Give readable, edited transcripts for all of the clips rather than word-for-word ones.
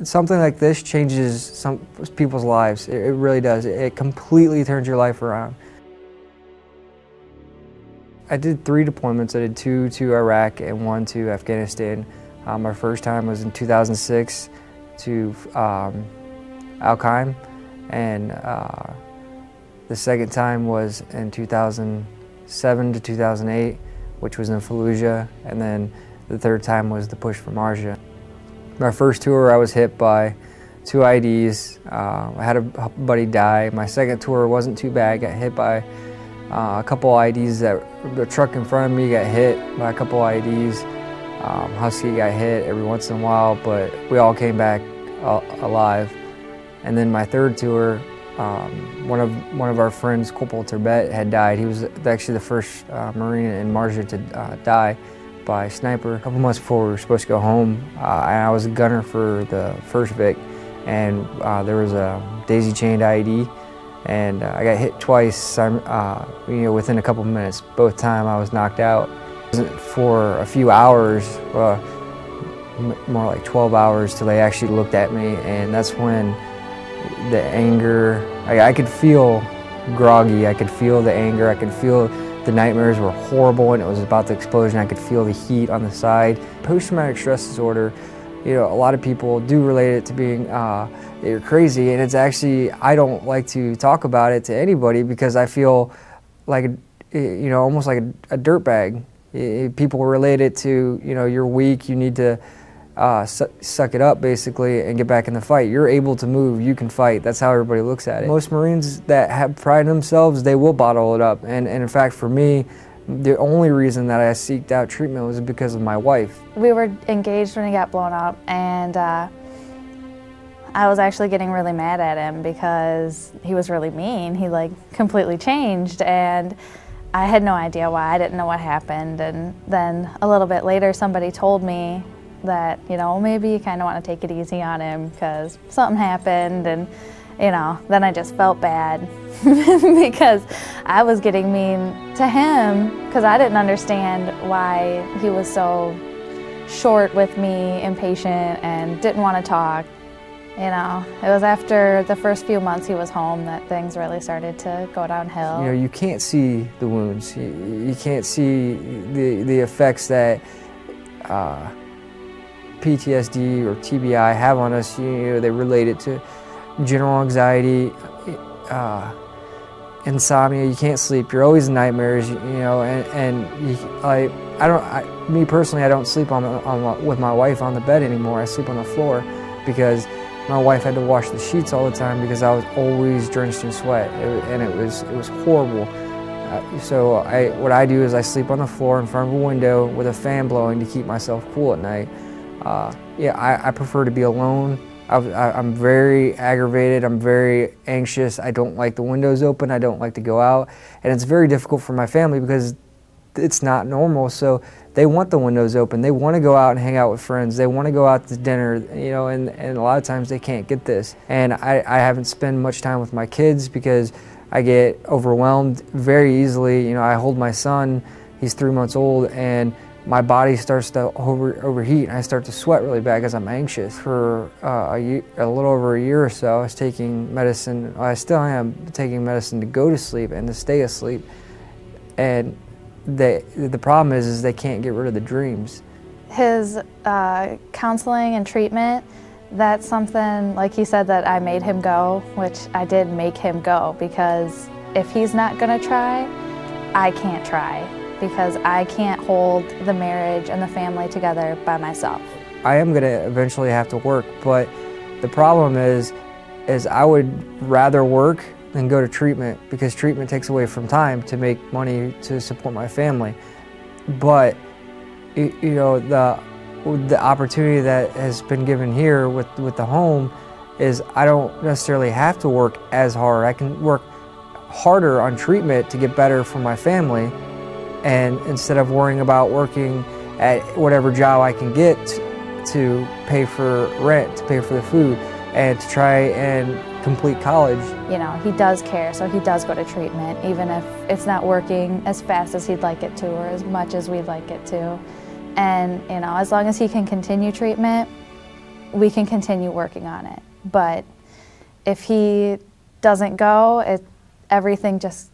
Something like this changes some people's lives. It really does. It completely turns your life around. I did 3 deployments. I did 2 to Iraq and 1 to Afghanistan. My first time was in 2006 to Al-Qaim, and the second time was in 2007 to 2008, which was in Fallujah, and then the third time was the push for Marja. My first tour, I was hit by 2 IEDs. I had a buddy die. My second tour wasn't too bad. I got hit by a couple IEDs. The truck in front of me got hit by a couple IEDs. Husky got hit every once in a while, but we all came back alive. And then my third tour, one of our friends, Corporal Turbet, had died. He was actually the first Marine in Marja to die by sniper. A couple months before we were supposed to go home, and I was a gunner for the first Vic, and there was a daisy chained IED, and I got hit twice, within a couple minutes. Both times I was knocked out. For a few hours, more like 12 hours, till they actually looked at me, and that's when the anger, I could feel groggy, I could feel the anger, I could feel the nightmares were horrible, and it was about the explosion. I could feel the heat on the side. Post-traumatic stress disorder, a lot of people do relate it to being you're crazy, and it's actually, I don't like to talk about it to anybody because I feel like, almost like a dirtbag. People relate it to, you're weak, you need to suck it up basically and get back in the fight. You're able to move, you can fight. That's how everybody looks at it. Most Marines that have pride in themselves, they will bottle it up. And in fact, for me, the only reason that I seeked out treatment was because of my wife. We were engaged when he got blown up, and I was actually getting really mad at him because he was really mean. He completely changed, and I had no idea why. I didn't know what happened. And then a little bit later, somebody told me that, maybe you kind of want to take it easy on him because something happened, and, then I just felt bad because I was getting mean to him because I didn't understand why he was so short with me, impatient, and didn't want to talk. It was after the first few months he was home that things really started to go downhill. You can't see the wounds. You can't see the effects that PTSD or TBI have on us. They relate it to general anxiety, insomnia. You can't sleep. You're always in nightmares. Me personally, I don't sleep with my wife on the bed anymore. I sleep on the floor because my wife had to wash the sheets all the time because I was always drenched in sweat, and it was horrible. So what I do is I sleep on the floor in front of a window with a fan blowing to keep myself cool at night. I prefer to be alone. I'm very aggravated. I'm very anxious. I don't like the windows open. I don't like to go out, and it's very difficult for my family because it's not normal. So they want the windows open. They want to go out and hang out with friends. They want to go out to dinner, and a lot of times they can't get this. And I haven't spent much time with my kids because I get overwhelmed very easily. I hold my son, he's 3 months old, and my body starts to overheat, and I start to sweat really bad because I'm anxious. For a little over a year or so, I was taking medicine. I still am taking medicine to go to sleep and to stay asleep. And the problem is they can't get rid of the dreams. His counseling and treatment, that's something, like he said, that I made him go, which I did make him go, because if he's not gonna try, I can't try, because I can't hold the marriage and the family together by myself. I am gonna eventually have to work, but the problem is I would rather work than go to treatment, because treatment takes away from time to make money to support my family. But the opportunity that has been given here with the home is I don't necessarily have to work as hard. I can work harder on treatment to get better for my family, and instead of worrying about working at whatever job I can get to pay for rent, to pay for the food, and to try and complete college. He does care, so he does go to treatment, even if it's not working as fast as he'd like it to or as much as we'd like it to. And, as long as he can continue treatment, we can continue working on it. But if he doesn't go, everything just,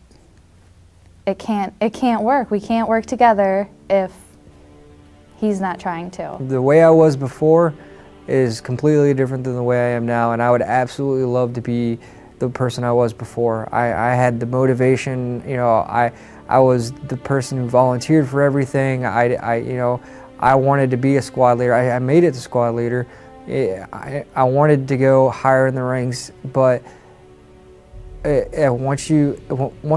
it can't work. We can't work together if he's not trying to. The way I was before is completely different than the way I am now, and I would absolutely love to be the person I was before. I had the motivation, you know, I was the person who volunteered for everything. You know, I wanted to be a squad leader. I made it to squad leader. I wanted to go higher in the ranks, but once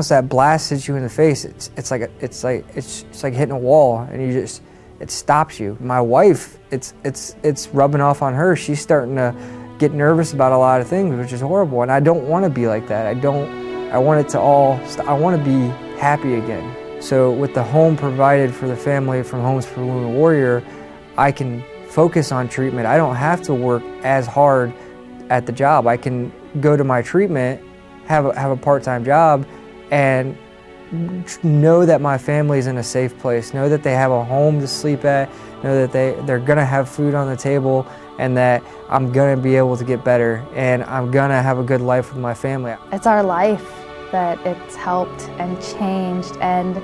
that blast hits you in the face, it's like hitting a wall, and it stops you. My wife, it's rubbing off on her. She's starting to get nervous about a lot of things, which is horrible. And I don't want to be like that. I want it to all. I want to be happy again. So with the home provided for the family from Homes for Wounded Warrior, I can focus on treatment. I don't have to work as hard at the job. I can go to my treatment, have a part-time job, and know that my family's in a safe place, know that they have a home to sleep at, know that they're gonna have food on the table, and that I'm gonna be able to get better, and I'm gonna have a good life with my family. It's our life that it's helped and changed, and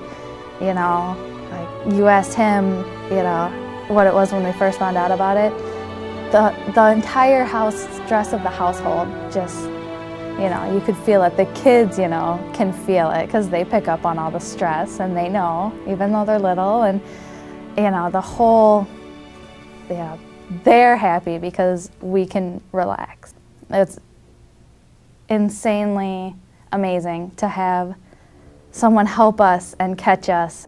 you know, like you asked him, you know, what it was when we first found out about it. The entire stress of the household just, you know, you could feel it. The kids, you know, can feel it because they pick up on all the stress, and they know, even though they're little, and you know, the whole, yeah, they're happy because we can relax. It's insanely amazing to have someone help us and catch us.